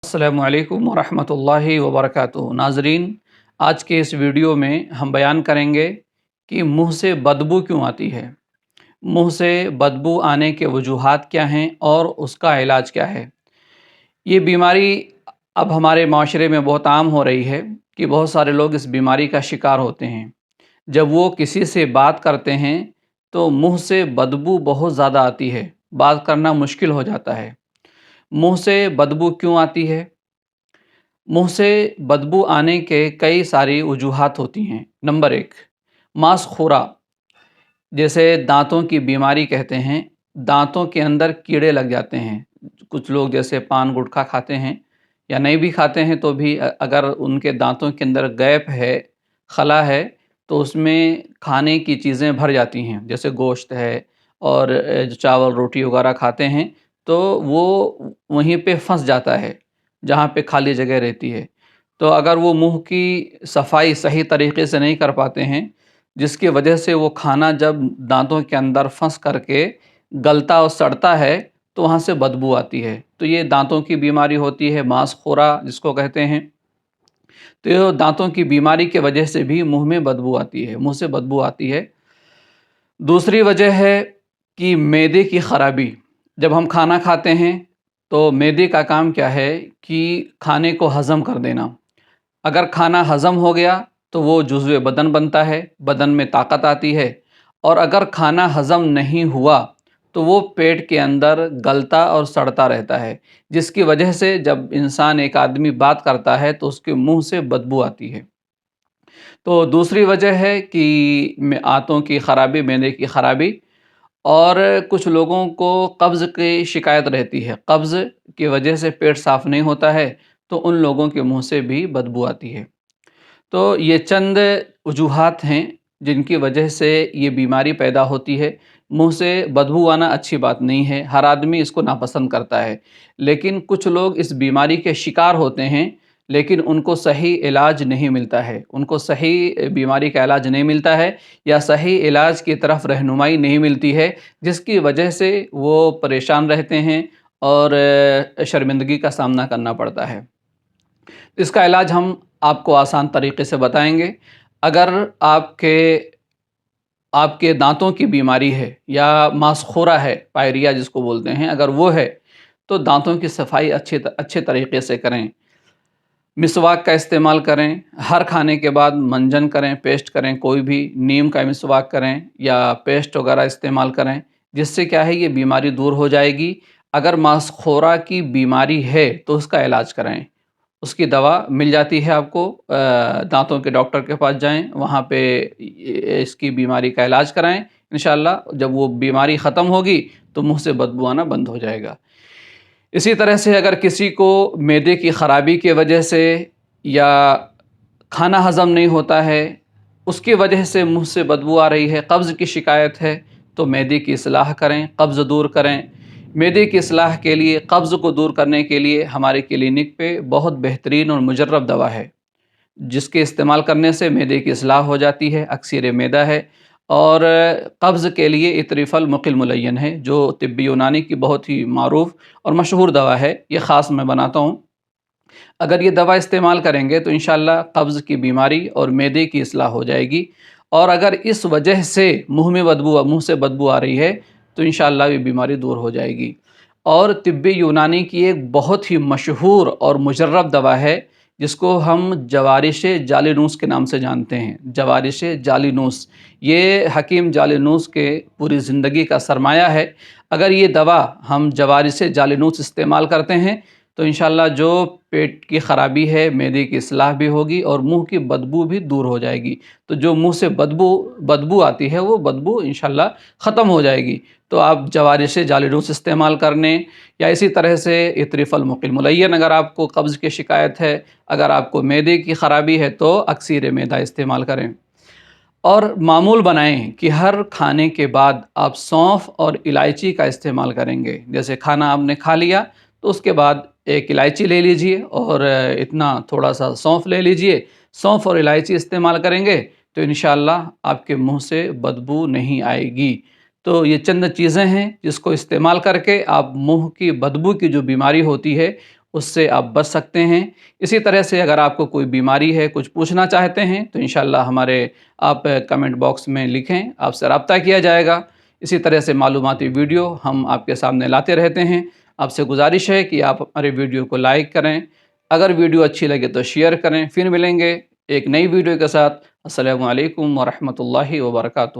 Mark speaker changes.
Speaker 1: अस्सलामु अलैकुम वरहमतुल्लाहि वबरकातुहू। नाज़रीन, आज के इस वीडियो में हम बयान करेंगे कि मुँह से बदबू क्यों आती है। मुँह से बदबू आने के वजूहात क्या हैं और उसका इलाज क्या है। ये बीमारी अब हमारे माशरे में बहुत आम हो रही है कि बहुत सारे लोग इस बीमारी का शिकार होते हैं। जब वो किसी से बात करते हैं तो मुँह से बदबू बहुत ज़्यादा आती है, बात करना मुश्किल हो जाता है। मुँह से बदबू क्यों आती है? मुँह से बदबू आने के कई सारी वजूहात होती हैं। नंबर 1, मांस-खुरा, जैसे दाँतों की बीमारी कहते हैं। दाँतों के अंदर कीड़े लग जाते हैं। कुछ लोग जैसे पान गुटखा खाते हैं या नहीं भी खाते हैं तो भी अगर उनके दाँतों के अंदर गैप है, खला है, तो उसमें खाने की चीज़ें भर जाती हैं, जैसे गोश्त है और जो चावल रोटी वगैरह खाते हैं तो वो वहीं पे फँस जाता है, जहाँ पे खाली जगह रहती है। तो अगर वो मुँह की सफाई सही तरीके से नहीं कर पाते हैं, जिसकी वजह से वो खाना जब दाँतों के अंदर फँस करके गलता और सड़ता है, तो वहाँ से बदबू आती है। तो ये दाँतों की बीमारी होती है, मांस-खुरा जिसको कहते हैं। तो ये दाँतों की बीमारी के वजह से भी मुँह में बदबू आती है, मुँह से बदबू आती है। दूसरी वजह है कि मैदे की ख़राबी। जब हम खाना खाते हैं, तो मैदे का काम क्या है कि खाने को हज़म कर देना। अगर खाना हज़म हो गया तो वो जुज़्व बदन बनता है, बदन में ताकत आती है। और अगर खाना हज़म नहीं हुआ तो वो पेट के अंदर गलता और सड़ता रहता है, जिसकी वजह से जब इंसान एक आदमी बात करता है तो उसके मुँह से बदबू आती है। तो दूसरी वजह है कि आंतों की ख़राबी, मैदे की ख़राबी। और कुछ लोगों को कब्ज़ की शिकायत रहती है, कब्ज़ की वजह से पेट साफ़ नहीं होता है, तो उन लोगों के मुँह से भी बदबू आती है। तो ये चंद वजूहात हैं जिनकी वजह से ये बीमारी पैदा होती है। मुँह से बदबू आना अच्छी बात नहीं है, हर आदमी इसको नापसंद करता है। लेकिन कुछ लोग इस बीमारी के शिकार होते हैं, लेकिन उनको सही इलाज नहीं मिलता है, उनको सही बीमारी का इलाज नहीं मिलता है या सही इलाज की तरफ रहनुमाई नहीं मिलती है, जिसकी वजह से वो परेशान रहते हैं और शर्मिंदगी का सामना करना पड़ता है। इसका इलाज हम आपको आसान तरीके से बताएँगे। अगर आपके दाँतों की बीमारी है या मांस-खुरा है, पायरिया जिसको बोलते हैं, अगर वो है, तो दाँतों की सफाई अच्छे तरीके से करें। मिसवाक का इस्तेमाल करें, हर खाने के बाद मंजन करें, पेस्ट करें, कोई भी नीम का मिसवाक करें या पेस्ट वगैरह इस्तेमाल करें, जिससे क्या है ये बीमारी दूर हो जाएगी। अगर मांस-खुरा की बीमारी है तो उसका इलाज कराएँ। उसकी दवा मिल जाती है आपको, दाँतों के डॉक्टर के पास जाएँ, वहाँ पे इसकी बीमारी का इलाज कराएँ। इंशाअल्लाह जब वो बीमारी ख़त्म होगी तो मुँह से बदबू आना बंद हो जाएगा। इसी तरह से अगर किसी को मैदे की ख़राबी की वजह से या खाना हज़म नहीं होता है, उसकी वजह से मुँह से बदबू आ रही है, कब्ज़ की शिकायत है, तो मैदे की इस्लाह करें, कब्ज़ दूर करें। मैदे की इस्लाह के लिए, कब्ज़ को दूर करने के लिए हमारे क्लिनिक पे बहुत बेहतरीन और मुजर्रब दवा है, जिसके इस्तेमाल करने से मैदे की इस्लाह हो जाती है, अक्सीर मैदा है। और कब्ज़ के लिए इत्रिफ़ल मुक़िल मुलय्यन है, जो तिब्बी यूनानी की बहुत ही मारूफ़ और मशहूर दवा है, ये ख़ास मैं बनाता हूँ। अगर ये दवा इस्तेमाल करेंगे तो इंशाअल्लाह कब्ज़ की बीमारी और मैदे की इस्लाह हो जाएगी। और अगर इस वजह से मुँह से बदबू आ रही है तो इंशाअल्लाह ये बीमारी दूर हो जाएगी। और तिब्बी यूनानी की एक बहुत ही मशहूर और मुजर्रब दवा है, जिसको हम जवारिश जालिनूस के नाम से जानते हैं। जवारिश जालिनूस, ये हकीम जालिनूस के पूरी ज़िंदगी का सरमाया है। अगर ये दवा हम जवारिश जालिनूस इस्तेमाल करते हैं तो इंशाअल्लाह जो पेट की ख़राबी है, मैदे की इस्लाह भी होगी और मुँह की बदबू भी दूर हो जाएगी। तो जो मुँह से बदबू आती है, वो बदबू इंशाअल्लाह ख़त्म हो जाएगी। तो आप जवारिश जालिनूस इस्तेमाल करने या इसी तरह से इत्रिफ़ल मुक़िल मुलय्यन, अगर आपको कब्ज़ की शिकायत है, अगर आपको मैदे की ख़राबी है, तो अक्सीर मैदा इस्तेमाल करें। और मामूल बनाएँ कि हर खाने के बाद आप सौंफ और इलायची का इस्तेमाल करेंगे। जैसे खाना आपने खा लिया तो उसके बाद एक इलायची ले लीजिए और इतना थोड़ा-सा सौंफ ले लीजिए। सौंफ और इलायची इस्तेमाल करेंगे तो इंशाअल्लाह आपके मुँह से बदबू नहीं आएगी। तो ये चंद चीज़ें हैं जिसको इस्तेमाल करके आप मुँह की बदबू की जो बीमारी होती है اس سے آپ بچ سکتے ہیں۔ اسی طرح سے اگر آپ کو کوئی بیماری ہے، کچھ پوچھنا چاہتے ہیں تو انشاءاللہ ہمارے آپ کمنٹ باکس میں لکھیں، آپ سے رابطہ کیا جائے گا۔ اسی طرح سے معلوماتی ویڈیو ہم آپ کے سامنے لاتے رہتے ہیں۔ آپ سے گزارش ہے کہ آپ ہمارے ویڈیو کو لائک کریں، اگر ویڈیو اچھی لگے تو شیئر کریں۔ پھر ملیں گے ایک نئی ویڈیو کے ساتھ۔ السلام علیکم ورحمۃ اللہ وبرکاتہ۔